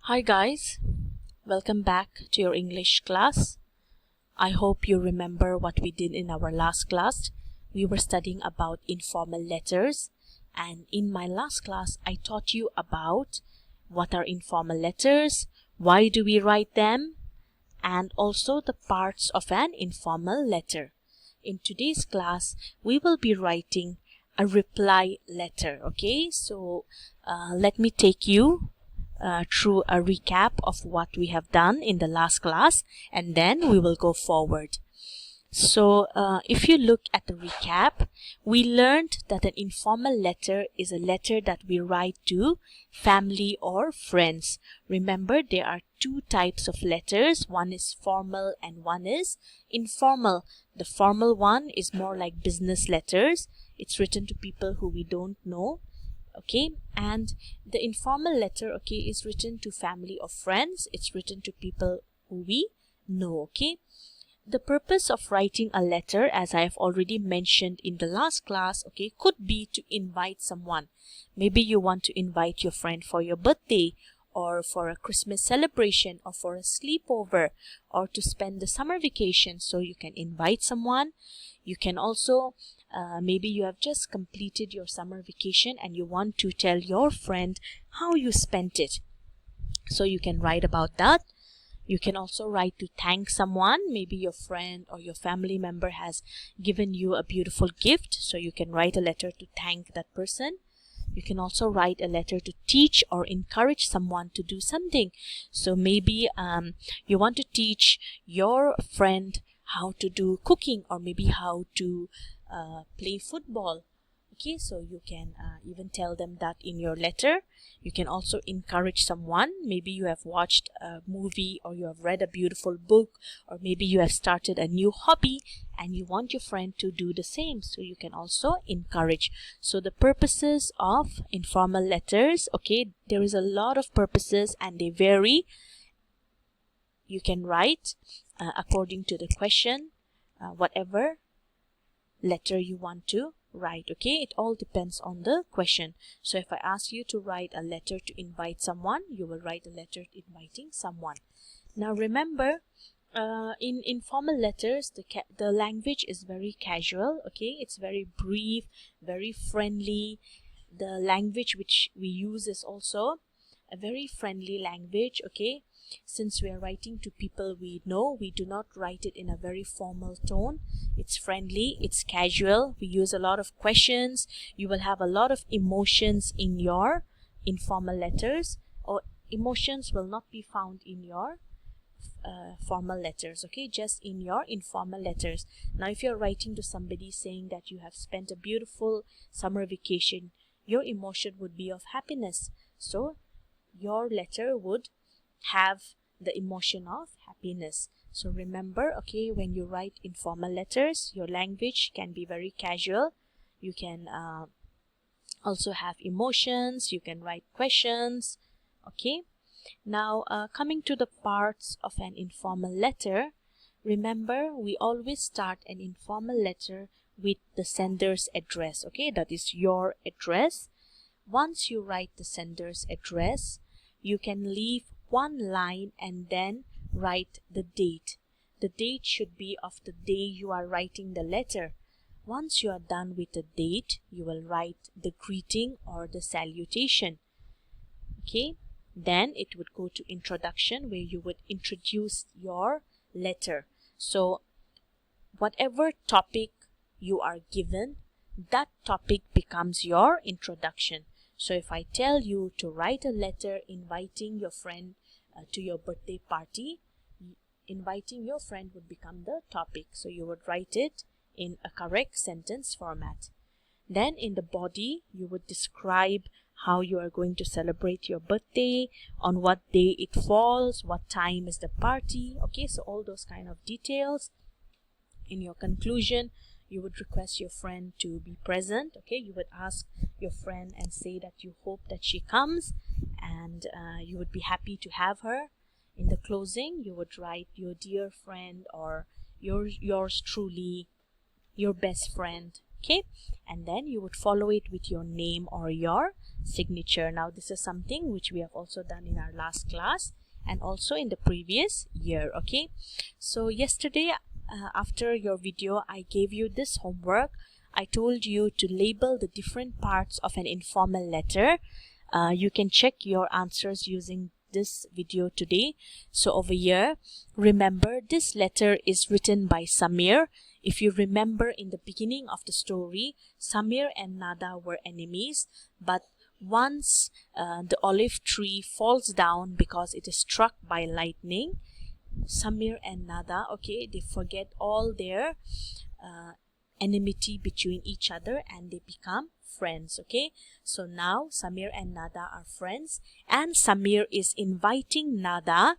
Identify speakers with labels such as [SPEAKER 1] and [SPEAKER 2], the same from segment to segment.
[SPEAKER 1] Hi guys, welcome back to your English class. I hope you remember what we did in our last class. We were studying about informal letters, and in my last class I taught you about what are informal letters, why do we write them, and also the parts of an informal letter. In today's class we will be writing a reply letter. Okay, so let me take you through a recap of what we have done in the last class, and then we will go forward. So if you look at the recap, we learned that an informal letter is a letter that we write to family or friends. Remember, there are two types of letters. One is formal and one is informal. The formal one is more like business letters. It's written to people who we don't know. Okay, and the informal letter, okay, is written to family or friends. It's written to people who we know. Okay, the purpose of writing a letter, as I have already mentioned in the last class, okay, could be to invite someone. Maybe you want to invite your friend for your birthday, or for a Christmas celebration, or for a sleepover, or to spend the summer vacation. So you can invite someone. You can also maybe you have just completed your summer vacation and you want to tell your friend how you spent it. So you can write about that. You can also write to thank someone. Maybe your friend or your family member has given you a beautiful gift. So you can write a letter to thank that person. You can also write a letter to teach or encourage someone to do something. So maybe you want to teach your friend how to do cooking, or maybe how to play football. Okay, so you can even tell them that in your letter. You can also encourage someone. Maybe you have watched a movie, or you have read a beautiful book, or maybe you have started a new hobby and you want your friend to do the same. So you can also encourage. So the purposes of informal letters, okay, there is a lot of purposes and they vary. You can write according to the question, whatever letter you want to write. Okay, it all depends on the question. So if I ask you to write a letter to invite someone, you will write a letter inviting someone. Now remember, in informal letters, the language is very casual. Okay, it's very brief, very friendly. The language which we use is also a very friendly language. Okay, since we are writing to people we know, we do not write it in a very formal tone. It's friendly, it's casual. We use a lot of questions. You will have a lot of emotions in your informal letters, or emotions will not be found in your formal letters. Okay, just in your informal letters. Now if you're writing to somebody saying that you have spent a beautiful summer vacation, your emotion would be of happiness. So your letter would have the emotion of happiness. So remember, okay, when you write informal letters, your language can be very casual. You can also have emotions. You can write questions. Okay, now coming to the parts of an informal letter, remember, we always start an informal letter with the sender's address. Okay, that is your address. Once you write the sender's address, you can leave one line and then write the date. The date should be of the day you are writing the letter. Once you are done with the date, you will write the greeting or the salutation. Okay, then it would go to introduction, where you would introduce your letter. So whatever topic you are given, that topic becomes your introduction. So if I tell you to write a letter inviting your friend to your birthday party, inviting your friend would become the topic. So you would write it in a correct sentence format. Then in the body, you would describe how you are going to celebrate your birthday, on what day it falls, what time is the party. Okay, so all those kind of details. In your conclusion, you would request your friend to be present. Okay, you would ask your friend and say that you hope that she comes, and you would be happy to have her. In the closing, you would write your dear friend, or yours truly, your best friend, Okay, and then you would follow it with your name or your signature. Now this is something which we have also done in our last class and also in the previous year. Okay, so yesterday after your video I gave you this homework. I told you to label the different parts of an informal letter. You can check your answers using this video today. So over here, remember this letter is written by Samir. If you remember in the beginning of the story, Samir and Nada were enemies, but once the olive tree falls down because it is struck by lightning, Samir and Nada, okay, they forget all their enmity between each other and they become friends. Okay, so now Samir and Nada are friends, and Samir is inviting Nada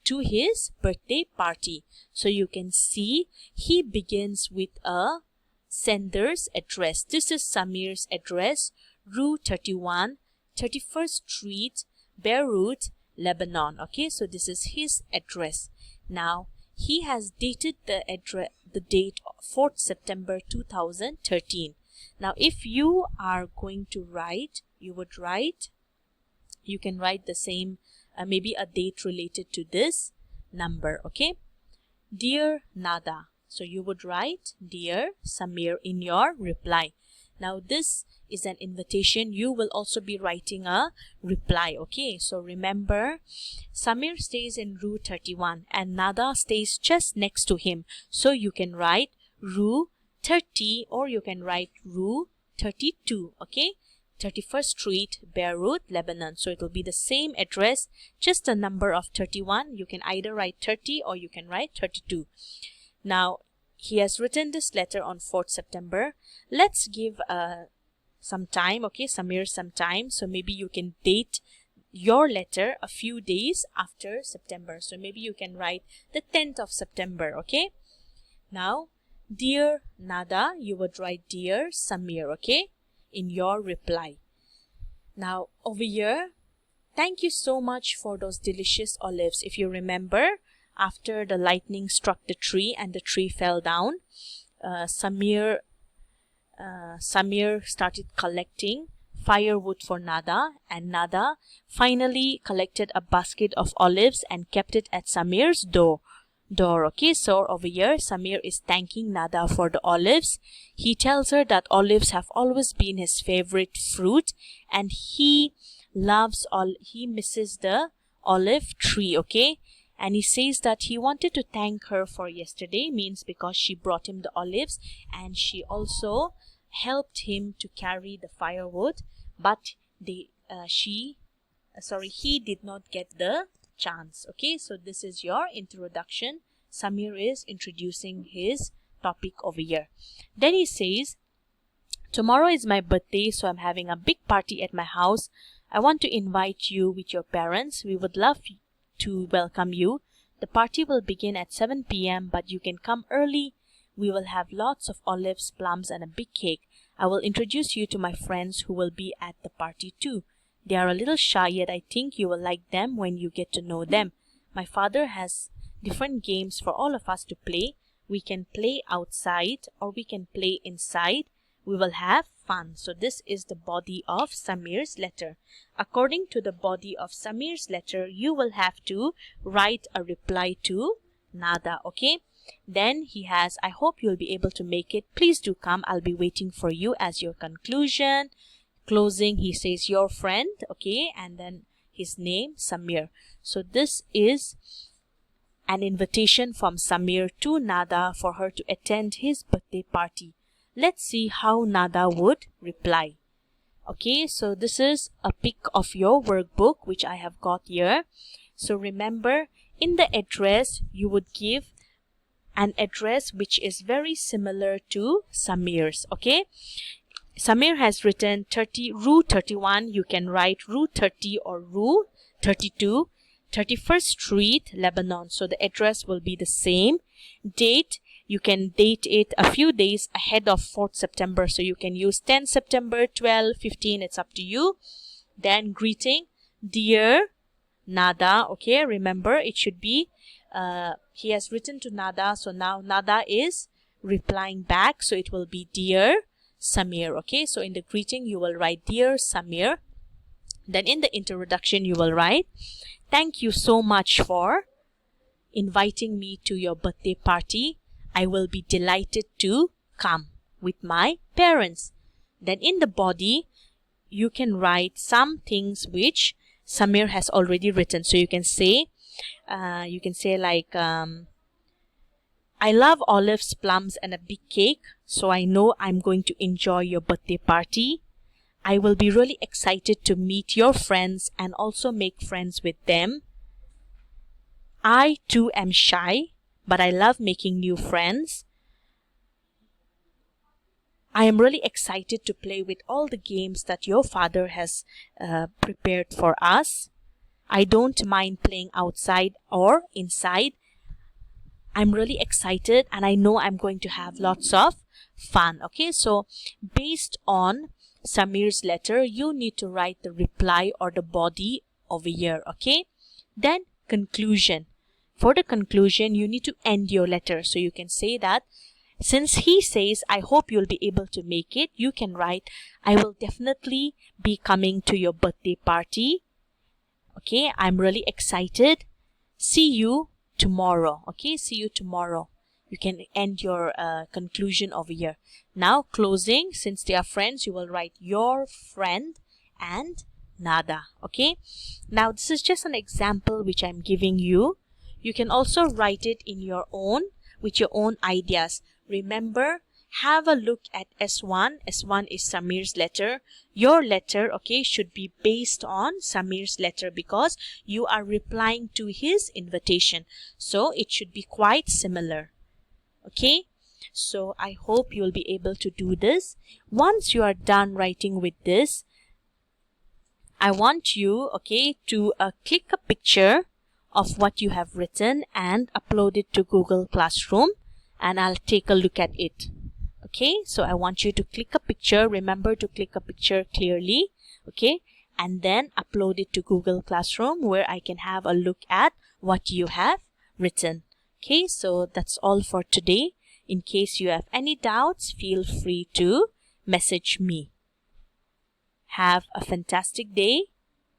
[SPEAKER 1] to his birthday party. So you can see he begins with a sender's address. This is Samir's address: Rue 31, 31st Street, Beirut, Lebanon. Okay, so this is his address. Now he has dated the date 4th September 2013. Now if you are going to write, you can write the same maybe a date related to this number. Okay, dear Nada, so you would write dear Samir in your reply. Now this is an invitation. You will also be writing a reply. Okay, so remember Samir stays in Rue 31 and Nada stays just next to him, so you can write Rue 30 or you can write Rue 32. Okay, 31st Street, Beirut, Lebanon. So it will be the same address, just the number of 31. You can either write 30 or you can write 32. Now he has written this letter on 4th September. Let's give some time, okay, Samir, some time. So maybe you can date your letter a few days after September. So maybe you can write the 10th of September. Okay, now dear Nada, you would write dear Samir, okay, in your reply. Now over here, thank you so much for those delicious olives. If you remember, after the lightning struck the tree and the tree fell down, Samir started collecting firewood for Nada, and Nada finally collected a basket of olives and kept it at Samir's door. Okay, so over here Samir is thanking Nada for the olives. He tells her that olives have always been his favorite fruit and he misses the olive tree. Okay, and he says that he wanted to thank her for yesterday, means because she brought him the olives and she also helped him to carry the firewood, but he did not get the chance. Okay, so this is your introduction. Samir is introducing his topic over here. Then he says, tomorrow is my birthday, so I'm having a big party at my house. I want to invite you with your parents. We would love to welcome you. The party will begin at 7 p.m. but you can come early. We will have lots of olives, plums and a big cake. I will introduce you to my friends who will be at the party too. They are a little shy, yet I think you will like them when you get to know them. My father has different games for all of us to play. We can play outside or we can play inside. We will have fun. So this is the body of Samir's letter. According to the body of Samir's letter, you will have to write a reply to Nada. Okay, then he has, I hope you'll be able to make it. Please do come. I'll be waiting for you as your conclusion. Closing, he says your friend, okay, and then his name Samir. So this is an invitation from Samir to Nada for her to attend his birthday party. Let's see how Nada would reply. Okay, so this is a pic of your workbook which I have got here. So remember, in the address you would give an address which is very similar to Samir's. Okay, Samir has written Rue 31. You can write Rue 30 or Rue 32. 31st Street, Lebanon. So the address will be the same. Date, you can date it a few days ahead of 4th September. So you can use 10 September, 12, 15. It's up to you. Then greeting, dear Nada. Okay, remember it should be, he has written to Nada. So now Nada is replying back. So it will be Dear Samir. Okay, so in the greeting you will write Dear Samir. Then in the introduction you will write, thank you so much for inviting me to your birthday party. I will be delighted to come with my parents. Then in the body you can write some things which Samir has already written. So you can say like I love olives, plums and a big cake, so I know I'm going to enjoy your birthday party. I will be really excited to meet your friends and also make friends with them. I too am shy, but I love making new friends. I am really excited to play with all the games that your father has prepared for us. I don't mind playing outside or inside. I'm really excited and I know I'm going to have lots of fun. Okay, so based on Samir's letter, you need to write the reply or the body over here. Okay, then conclusion. For the conclusion, you need to end your letter. So you can say that since he says, I hope you'll be able to make it, you can write, I will definitely be coming to your birthday party. Okay, I'm really excited. See you tomorrow. Okay, see you tomorrow. You can end your conclusion over here. Now closing, since they are friends, you will write your friend and Nada. Okay, now this is just an example which I'm giving you. You can also write it in your own, with your own ideas. Remember, have a look at S1. S1 is Samir's letter. Your letter, okay, should be based on Samir's letter because you are replying to his invitation. So it should be quite similar. Okay, so I hope you'll be able to do this. Once you are done writing with this, I want you, okay, to click a picture of what you have written and upload it to Google Classroom, and I'll take a look at it. Okay, so I want you to click a picture. Remember to click a picture clearly. Okay, and then upload it to Google Classroom where I can have a look at what you have written. Okay, so that's all for today. In case you have any doubts, feel free to message me. Have a fantastic day.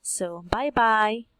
[SPEAKER 1] So bye bye.